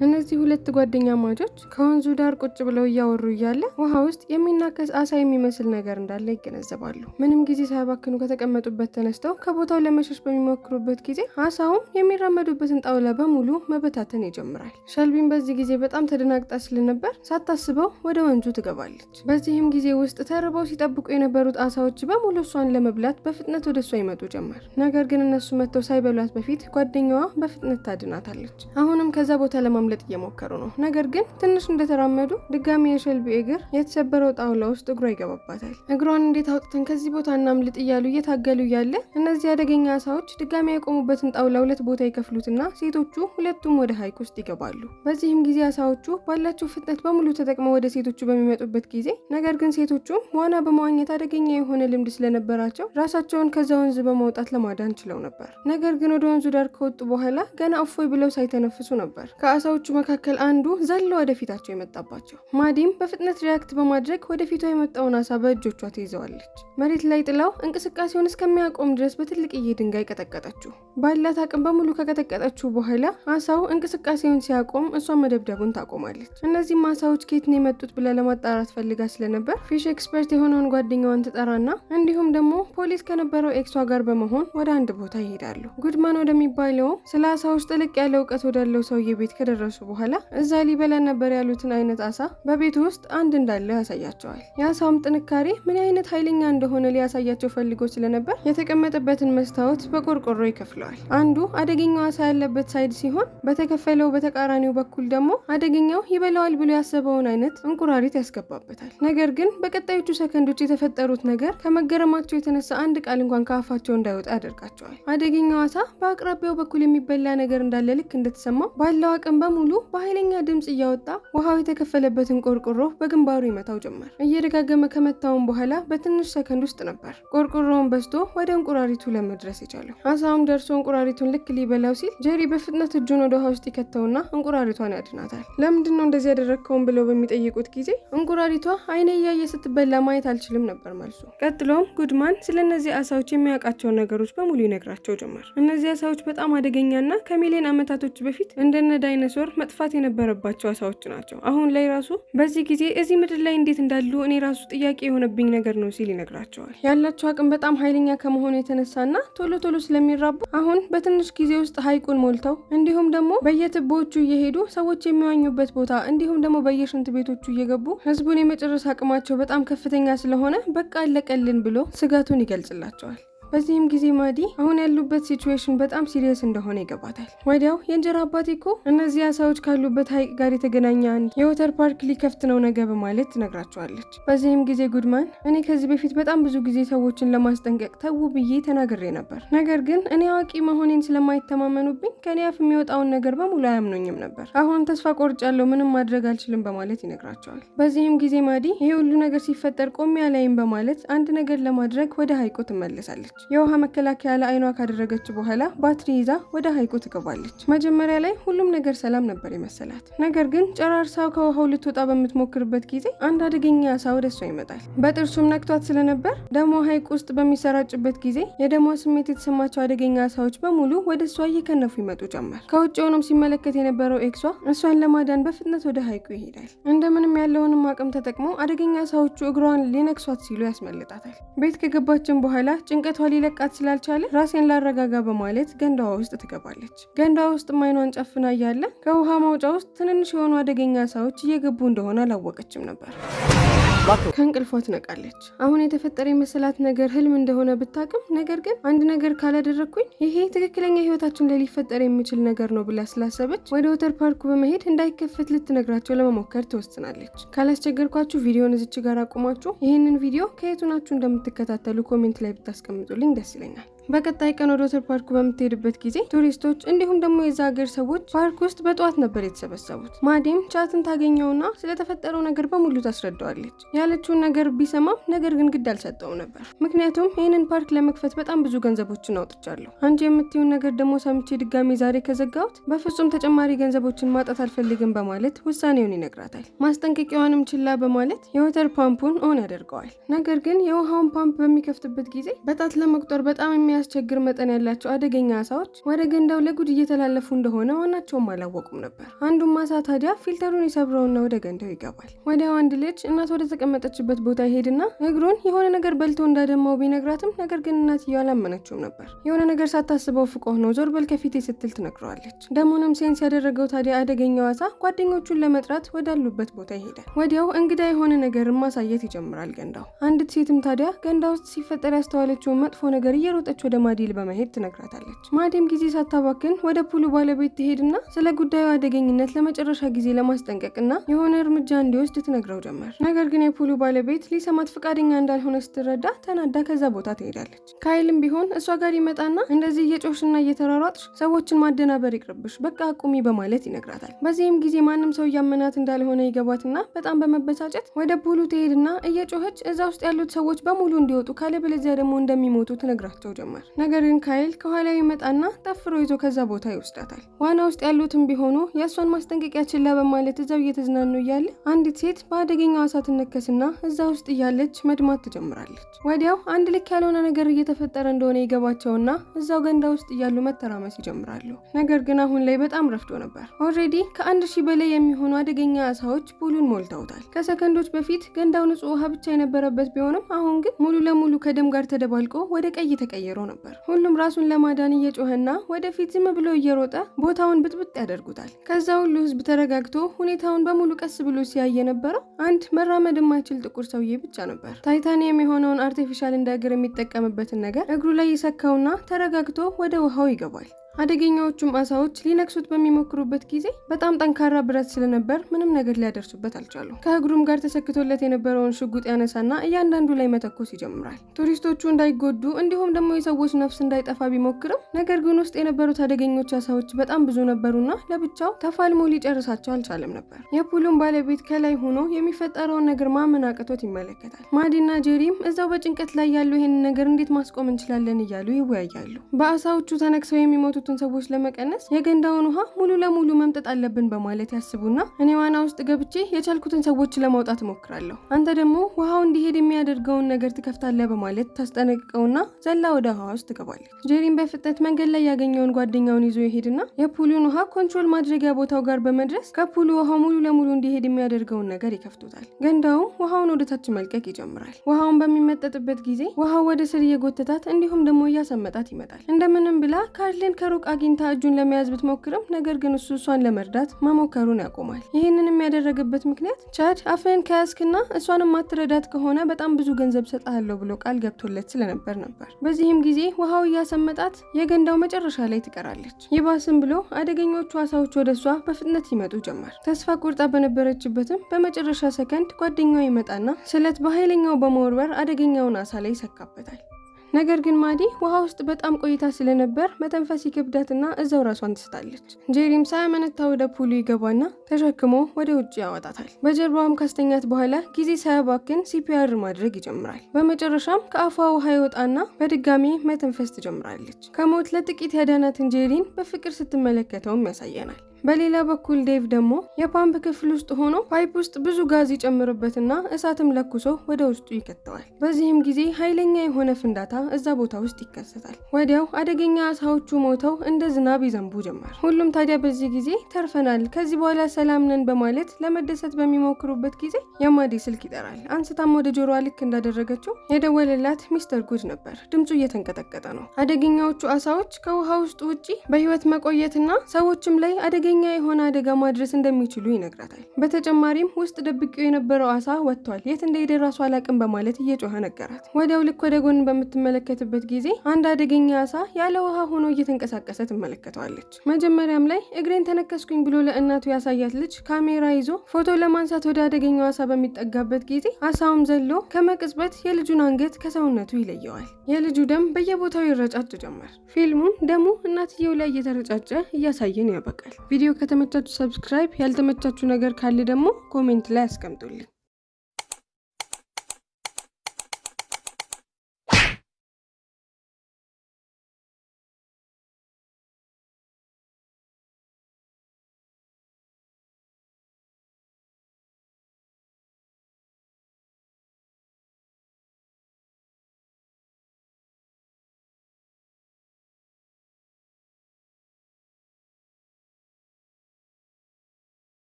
እነዚህ ሁለት ጓደኛ ማቾች ከወንዙ ዳር ቁጭ ብለው እያወሩ እያለ ውሃ ውስጥ የሚናከስ አሳ የሚመስል ነገር እንዳለ ይገነዘባሉ። ምንም ጊዜ ሳያባክኑ ከተቀመጡበት ተነስተው ከቦታው ለመሸሽ በሚሞክሩበት ጊዜ አሳውም የሚራመዱበትን ጣውላ በሙሉ መበታተን ይጀምራል። ሸልቢን በዚህ ጊዜ በጣም ተደናግጣ ስለነበር ሳታስበው ወደ ወንዙ ትገባለች። በዚህም ጊዜ ውስጥ ተርበው ሲጠብቁ የነበሩት አሳዎች በሙሉ እሷን ለመብላት በፍጥነት ወደ እሷ ይመጡ ጀመር። ነገር ግን እነሱ መጥተው ሳይበሏት በፊት ጓደኛዋ በፍጥነት ታድናታለች። አሁንም ከዛ ቦታ ለማምለጥ እየሞከሩ ነው። ነገር ግን ትንሽ እንደተራመዱ ድጋሚ የሸልቢ እግር የተሰበረው ጣውላ ውስጥ እግሯ ይገባባታል። እግሯን እንዴት አውጥተን ከዚህ ቦታ እናምልጥ እያሉ እየታገሉ ያለ እነዚህ አደገኛ አሳዎች ድጋሚ የቆሙበትን ጣውላ ሁለት ቦታ ይከፍሉትና ሴቶቹ ሁለቱም ወደ ሐይቅ ውስጥ ይገባሉ። በዚህም ጊዜ አሳዎቹ ባላቸው ፍጥነት በሙሉ ተጠቅመው ወደ ሴቶቹ በሚመጡበት ጊዜ ነገር ግን ሴቶቹ ዋና በመዋኘት አደገኛ የሆነ ልምድ ስለነበራቸው ራሳቸውን ከዛ ወንዝ በመውጣት ለማዳን ችለው ነበር። ነገር ግን ወደ ወንዙ ዳር ከወጡ በኋላ ገና እፎይ ብለው ሳይተነፍሱ ነበር ከአሳዎቹ መካከል አንዱ ዘሎ ወደፊታቸው የመጣባቸው። ማዲም በፍጥነት ሪያክት በማድረግ ወደፊቷ የመጣውን አሳ በእጆቿ ትይዘዋለች። መሬት ላይ ጥላው እንቅስቃሴውን እስከሚያቆም ድረስ በትልቅዬ ድንጋይ ቀጠቀጠችው። ባላት አቅም በሙሉ ከቀጠቀጠችው በኋላ አሳው እንቅስቃሴውን ሲያቆም እሷን መደብደቡን ታቆማለች። እነዚህም አሳዎች ከየት ነው የመጡት ብላ ለማጣራት ፈልጋ ስለነበር ፊሽ ኤክስፐርት የሆነውን ጓደኛዋን ትጠራና እንዲሁም ደግሞ ፖሊስ ከነበረው ኤክሷ ጋር በመሆን ወደ አንድ ቦታ ይሄዳሉ። ጉድማን ወደሚባለው ስለ አሳዎች ጥልቅ ያለ እውቀት ወዳለው ሰውዬ ቤት ከደረሱ በኋላ እዛ ሊበላ ነበር ያሉትን አይነት አሳ በቤቱ ውስጥ አንድ እንዳለው ያሳያቸዋል። የአሳውም ጥንካሬ ምን አይነት ኃይለኛ እንደሆነ ሊያሳያቸው ፈልጎ ስለነበር የተቀመጠበትን መስታወት በቆርቆሮ ይከፍለዋል። አንዱ አደገኛው አሳ ያለበት ሳይድ ሲሆን በተከፈለው በተቃራኒው በኩል ደግሞ አደገኛው ይበላዋል ብሎ ያሰበውን አይነት እንቁራሪት ያስገባበታል። ነገር ግን በቀጣዮቹ ሰከንዶች የተፈጠሩት ነገር ከመገረማቸው የተነሳ አንድ ቃል እንኳን ከአፋቸው እንዳይወጣ ያደርጋቸዋል። አደገኛው አሳ በአቅራቢያው በኩል የሚበላ ነገር እንዳለ ልክ እንደተሰማው ባለው አቅም በሙሉ በኃይለኛ ድምጽ እያወጣ ውሃው የተከፈለበትን ቆርቆሮ በግንባሩ ይመታው ጀመር። እየደጋገመ ከመታውን በኋላ በትንሽ ሰከንድ ውስጥ ነበር ቆርቆሮውን በስቶ ወደ እንቁራሪቱ ለመድረስ የቻለው። አሳውም ደርሶ እንቁራሪቱን ልክ ሊበላው ሲል ጄሪ በፍጥነት እጁን ወደ ውሃ ውስጥ ይከተውና እንቁራሪቷን ያድናታል። ለምንድን ነው እንደዚህ ያደረግከውን ብለው በሚጠይቁት ጊዜ እንቁራሪቷ አይኔ እያየ ስትበላ ማየት አልችልም ነበር መልሱ። ቀጥሎም ጉድማን ስለነዚህ አሳዎች የሚያውቃቸውን ነገሮች በሙሉ ይነግራቸው ጀመር። እነዚህ አሳዎች በጣም አደገኛና ከሚሊዮን ዓመታቶች በፊት እንደነ ዳይኖሶር መጥፋት የነበረባቸው አሳዎች ናቸው። አሁን ላይ ራሱ በዚህ ጊዜ እዚህ ምድር ላይ እንዴት እንዳሉ እኔ ራሱ ጥያቄ የሆነብኝ ነገር ነው ሲል ይነግራቸዋል። ያላቸው አቅም በጣም ኃይለኛ ከመሆኑ የተነሳና ቶሎ ቶሎ ስለሚራቡ አሁን በትንሽ ጊዜ ውስጥ ሐይቁን ሞልተው እንዲሁም ደግሞ በየትቦቹ እየሄዱ ሰዎች የሚዋኙበት ቦታ እንዲሁም ደግሞ በየሽንት ቤቶቹ እየገቡ ህዝቡን የመጨረስ አቅማቸው በጣም ከፍተኛ ስለሆነ በቃ አለቀልን ብሎ ስጋቱን ይገልጽላቸዋል። በዚህም ጊዜ ማዲ አሁን ያሉበት ሲቹዌሽን በጣም ሲሪየስ እንደሆነ ይገባታል። ወዲያው የእንጀራ አባቴ እኮ እነዚህ አሳዎች ካሉበት ሐይቅ ጋር የተገናኘ አንድ የወተር ፓርክ ሊከፍት ነው ነገ በማለት ትነግራቸዋለች። በዚህም ጊዜ ጉድማን እኔ ከዚህ በፊት በጣም ብዙ ጊዜ ሰዎችን ለማስጠንቀቅ ተው ብዬ ተናግሬ ነበር፣ ነገር ግን እኔ አዋቂ መሆኔን ስለማይተማመኑብኝ ከኔ አፍ የሚወጣውን ነገር በሙሉ አያምኑኝም ነበር። አሁን ተስፋ ቆርጫለሁ፣ ምንም ማድረግ አልችልም በማለት ይነግራቸዋል። በዚህም ጊዜ ማዲ ይሄ ሁሉ ነገር ሲፈጠር ቆሜ አላይም በማለት አንድ ነገር ለማድረግ ወደ ሐይቁ ትመለሳለች። የውሃ መከላከያ ለአይኗ ካደረገች በኋላ ባትሪ ይዛ ወደ ሐይቁ ትገባለች። መጀመሪያ ላይ ሁሉም ነገር ሰላም ነበር የመሰላት። ነገር ግን ጨራርሳው ከውሃው ልትወጣ በምትሞክርበት ጊዜ አንድ አደገኛ አሳ ወደ እሷ ይመጣል። በጥርሱም ነክቷት ስለነበር ደሞ ሐይቁ ውስጥ በሚሰራጭበት ጊዜ የደሟ ስሜት የተሰማቸው አደገኛ አሳዎች በሙሉ ወደ እሷ እየከነፉ ይመጡ ጀመር። ከውጭ ሆኖም ሲመለከት የነበረው ኤክሷ እሷን ለማዳን በፍጥነት ወደ ሐይቁ ይሄዳል። እንደምንም ያለውንም አቅም ተጠቅሞ አደገኛ አሳዎቹ እግሯን ሊነክሷት ሲሉ ያስመልጣታል። ቤት ከገባችን በኋላ ጭንቀቷ ሊለቃት ስላልቻለ ራሴን ላረጋጋ በማለት ገንዳዋ ውስጥ ትገባለች። ገንዳዋ ውስጥ አይኗን ጨፍና እያለ ከውሃ ማውጫ ውስጥ ትንንሽ የሆኑ አደገኛ አሳዎች እየገቡ እንደሆነ አላወቀችም ነበር። ከእንቅልፏ ትነቃለች። አሁን የተፈጠረ የመሰላት ነገር ህልም እንደሆነ ብታቅም ነገር ግን አንድ ነገር ካላደረግኩኝ ይሄ ትክክለኛ ህይወታችን ላይ ሊፈጠር የሚችል ነገር ነው ብላ ስላሰበች ወደ ወተር ፓርኩ በመሄድ እንዳይከፈት ልትነግራቸው ለመሞከር ትወስናለች። ካላስቸገርኳችሁ ቪዲዮን እዚች ጋር አቁማችሁ ይህንን ቪዲዮ ከየቱ ናችሁ እንደምትከታተሉ ኮሜንት ላይ ብታስቀምጡልኝ ደስ ይለኛል። በቀጣይ ቀን ወደ ወተር ፓርኩ በምትሄድበት ጊዜ ቱሪስቶች እንዲሁም ደግሞ የዛ ሀገር ሰዎች ፓርክ ውስጥ በጠዋት ነበር የተሰበሰቡት። ማዲም ቻትን ታገኘውና ስለተፈጠረው ነገር በሙሉ ታስረዳዋለች። ያለችውን ነገር ቢሰማም ነገር ግን ግድ አልሰጠውም ነበር። ምክንያቱም ይህንን ፓርክ ለመክፈት በጣም ብዙ ገንዘቦችን አውጥቻለሁ፣ አንቺ የምትይውን ነገር ደግሞ ሰምቼ ድጋሚ ዛሬ ከዘጋሁት በፍጹም ተጨማሪ ገንዘቦችን ማጣት አልፈልግም በማለት ውሳኔውን ይነግራታል። ማስጠንቀቂያዋንም ችላ በማለት የወተር ፓምፑን ኦን ያደርገዋል። ነገር ግን የውሃውን ፓምፕ በሚከፍትበት ጊዜ በጣት ለመቁጠር በጣም የሚያስቸግር መጠን ያላቸው አደገኛ አሳዎች ወደ ገንዳው ለጉድ እየተላለፉ እንደሆነ ዋናቸውም አላወቁም ነበር። አንዱም አሳ ታዲያ ፊልተሩን ይሰብረውና ወደ ገንዳው ይገባል። ወዲያው አንድ ልጅ እናት ወደ ተቀመጠችበት ቦታ ይሄድና እግሩን የሆነ ነገር በልቶ እንዳደማው ቢነግራትም ነገር ግን እናትየው አላመነችውም ነበር። የሆነ ነገር ሳታስበው ፍቆህ ነው ዞር በል ከፊቴ ስትል ትነግረዋለች። ደሞንም ሴንስ ያደረገው ታዲያ አደገኛው አሳ ጓደኞቹን ለመጥራት ወዳሉበት ቦታ ይሄዳል። ወዲያው እንግዳ የሆነ ነገር ማሳየት ይጀምራል ገንዳው። አንዲት ሴትም ታዲያ ገንዳ ውስጥ ሲፈጠር ያስተዋለችውን መጥፎ ነገር እየሮጠች ወደ ማዲል በመሄድ ትነግራታለች። ማዲም ጊዜ ሳታባክን ወደ ፑሉ ባለቤት ትሄድና ስለ ጉዳዩ አደገኝነት ለመጨረሻ ጊዜ ለማስጠንቀቅና የሆነ እርምጃ እንዲወስድ ትነግረው ጀመር። ነገር ግን የፑሉ ባለቤት ሊሰማት ፈቃደኛ እንዳልሆነ ስትረዳ ተናዳ ከዛ ቦታ ትሄዳለች። ካይልም ቢሆን እሷ ጋር ይመጣና እንደዚህ እየጮሽና እየተሯሯጥሽ ሰዎችን ማደናበር ይቅርብሽ፣ በቃ አቁሚ በማለት ይነግራታል። በዚህም ጊዜ ማንም ሰው እያመናት እንዳልሆነ ይገባትና በጣም በመበሳጨት ወደ ፑሉ ትሄድና እየጮኸች እዛ ውስጥ ያሉት ሰዎች በሙሉ እንዲወጡ ካለበለዚያ ደግሞ እንደሚሞቱ ትነግራቸው ጀመር። ነገር ግን ካይል ከኋላው ይመጣና ጠፍሮ ይዞ ከዛ ቦታ ይወስዳታል። ዋና ውስጥ ያሉትም ቢሆኑ የእሷን ማስጠንቀቂያ ችላ በማለት እዛው እየተዝናኑ እያለ አንዲት ሴት በአደገኛው አሳ ትነከስና እዛ ውስጥ እያለች መድማት ትጀምራለች። ወዲያው አንድ ልክ ያልሆነ ነገር እየተፈጠረ እንደሆነ ይገባቸውና እዛው ገንዳ ውስጥ እያሉ መተራመስ ይጀምራሉ። ነገር ግን አሁን ላይ በጣም ረፍዶ ነበር። ኦልሬዲ ከ1000 በላይ የሚሆኑ አደገኛ አሳዎች ፑሉን ሞልተውታል። ከሰከንዶች በፊት ገንዳው ንጹህ ውሃ ብቻ የነበረበት ቢሆንም አሁን ግን ሙሉ ለሙሉ ከደም ጋር ተደባልቆ ወደ ቀይ ተቀይሮ ነበር። ሁሉም ራሱን ለማዳን እየጮኸና ወደፊት ዝም ብሎ እየሮጠ ቦታውን ብጥብጥ ያደርጉታል። ከዛ ሁሉ ህዝብ ተረጋግቶ ሁኔታውን በሙሉ ቀስ ብሎ ሲያይ የነበረው አንድ መራመድ የማይችል ጥቁር ሰውዬ ብቻ ነበር። ታይታኒየም የሆነውን አርቲፊሻል እንደ እግር የሚጠቀምበትን ነገር እግሩ ላይ ይሰካውና ተረጋግቶ ወደ ውሃው ይገባል። አደገኛዎቹም አሳዎች ሊነክሱት በሚሞክሩበት ጊዜ በጣም ጠንካራ ብረት ስለነበር ምንም ነገር ሊያደርሱበት አልቻሉም። ከእግሩም ጋር ተሰክቶለት የነበረውን ሽጉጥ ያነሳና እያንዳንዱ ላይ መተኮስ ይጀምራል። ቱሪስቶቹ እንዳይጎዱ እንዲሁም ደግሞ የሰዎች ነፍስ እንዳይጠፋ ቢሞክርም ነገር ግን ውስጥ የነበሩት አደገኞች አሳዎች በጣም ብዙ ነበሩና ለብቻው ተፋልሞ ሊጨርሳቸው አልቻለም ነበር። የፑሉም ባለቤት ከላይ ሆኖ የሚፈጠረውን ነገር ማመን አቅቶት ይመለከታል። ማዲና ጄሪም እዛው በጭንቀት ላይ ያሉ ይሄንን ነገር እንዴት ማስቆም እንችላለን እያሉ ይወያያሉ። በአሳዎቹ ተነክሰው የሚሞቱ ሰዎች ለመቀነስ የገንዳውን ውሃ ሙሉ ለሙሉ መምጠጥ አለብን በማለት ያስቡና እኔ ዋና ውስጥ ገብቼ የቻልኩትን ሰዎች ለማውጣት ሞክራለሁ፣ አንተ ደግሞ ውሃው እንዲሄድ የሚያደርገውን ነገር ትከፍታለህ በማለት ታስጠነቅቀውና ዘላ ወደ ውሃ ውስጥ ትገባለች። ጄሪም በፍጥነት መንገድ ላይ ያገኘውን ጓደኛውን ይዞ ይሄድና የፑሉን ውሃ ኮንትሮል ማድረጊያ ቦታው ጋር በመድረስ ከፑሉ ውሃው ሙሉ ለሙሉ እንዲሄድ የሚያደርገውን ነገር ይከፍቱታል። ገንዳውም ውሃውን ወደ ታች መልቀቅ ይጀምራል። ውሃውን በሚመጠጥበት ጊዜ ውሃው ወደ ስር እየጎተታት እንዲሁም ደግሞ እያሰመጣት ይመጣል። እንደምንም ብላ ካርልን ከሩቅ አግኝታ እጁን ለመያዝ ብትሞክርም ነገር ግን እሷን ለመርዳት መሞከሩን ያቆማል። ይህንንም ያደረገበት ምክንያት ቻድ አፍህን ከያዝክና እሷንም ማትረዳት ከሆነ በጣም ብዙ ገንዘብ ሰጣለሁ ብሎ ቃል ገብቶለት ስለነበር ነበር። በዚህም ጊዜ ውሃው እያሰመጣት የገንዳው መጨረሻ ላይ ትቀራለች። ይባስም ብሎ አደገኞቹ አሳዎች ወደ እሷ በፍጥነት ይመጡ ጀመር። ተስፋ ቆርጣ በነበረችበትም በመጨረሻ ሰከንድ ጓደኛው ይመጣና ስለት በኃይለኛው በመወርወር አደገኛውን አሳ ላይ ይሰካበታል። ነገር ግን ማዲ ውሃ ውስጥ በጣም ቆይታ ስለነበር መተንፈስ ይከብዳትና እዛው ራሷን ትስታለች። ጄሪም ሳያመነታ ወደ ፑሉ ይገባና ተሸክሞ ወደ ውጭ ያወጣታል። በጀርባውም ካስተኛት በኋላ ጊዜ ሳያባክን ሲፒአር ማድረግ ይጀምራል። በመጨረሻም ከአፏ ውሃ ይወጣና በድጋሚ መተንፈስ ትጀምራለች። ከሞት ለጥቂት ያዳናትን ጄሪን በፍቅር ስትመለከተውም ያሳየናል። በሌላ በኩል ዴቭ ደግሞ የፓምፕ ክፍል ውስጥ ሆኖ ፓይፕ ውስጥ ብዙ ጋዝ ይጨምርበትና እሳትም ለኩሶ ወደ ውስጡ ይከተዋል። በዚህም ጊዜ ኃይለኛ የሆነ ፍንዳታ እዛ ቦታ ውስጥ ይከሰታል። ወዲያው አደገኛ አሳዎቹ ሞተው እንደ ዝናብ ይዘንቡ ጀመር። ሁሉም ታዲያ በዚህ ጊዜ ተርፈናል፣ ከዚህ በኋላ ሰላም ነን በማለት ለመደሰት በሚሞክሩበት ጊዜ የማዲ ስልክ ይጠራል። አንስታም ወደ ጆሮዋ ልክ እንዳደረገችው የደወለላት ሚስተር ጉድ ነበር። ድምፁ እየተንቀጠቀጠ ነው። አደገኛዎቹ አሳዎች ከውሃ ውስጥ ውጪ በህይወት መቆየትና ሰዎችም ላይ አደገኛ የሆነ አደጋ ማድረስ እንደሚችሉ ይነግራታል። በተጨማሪም ውስጥ ደብቄው የነበረው አሳ ወጥቷል፣ የት እንደሄደ ራሱ አላቅም በማለት እየጮኸ ነገራት። ወዲያው ልክ ወደ ጎን በምትመለከትበት ጊዜ አንድ አደገኛ አሳ ያለ ውሃ ሆኖ እየተንቀሳቀሰ ትመለከተዋለች። መጀመሪያም ላይ እግሬን ተነከስኩኝ ብሎ ለእናቱ ያሳያት ልጅ ካሜራ ይዞ ፎቶ ለማንሳት ወደ አደገኛው አሳ በሚጠጋበት ጊዜ አሳውም ዘሎ ከመቅጽበት የልጁን አንገት ከሰውነቱ ይለየዋል። የልጁ ደም በየቦታው ይረጫጭ ጀመር። ፊልሙም ደሙ እናትየው ላይ እየተረጫጨ እያሳየን ያበቃል። ቪዲዮ ከተመቻችሁ ሰብስክራይብ፣ ያልተመቻችሁ ነገር ካለ ደግሞ ኮሜንት ላይ አስቀምጡልኝ።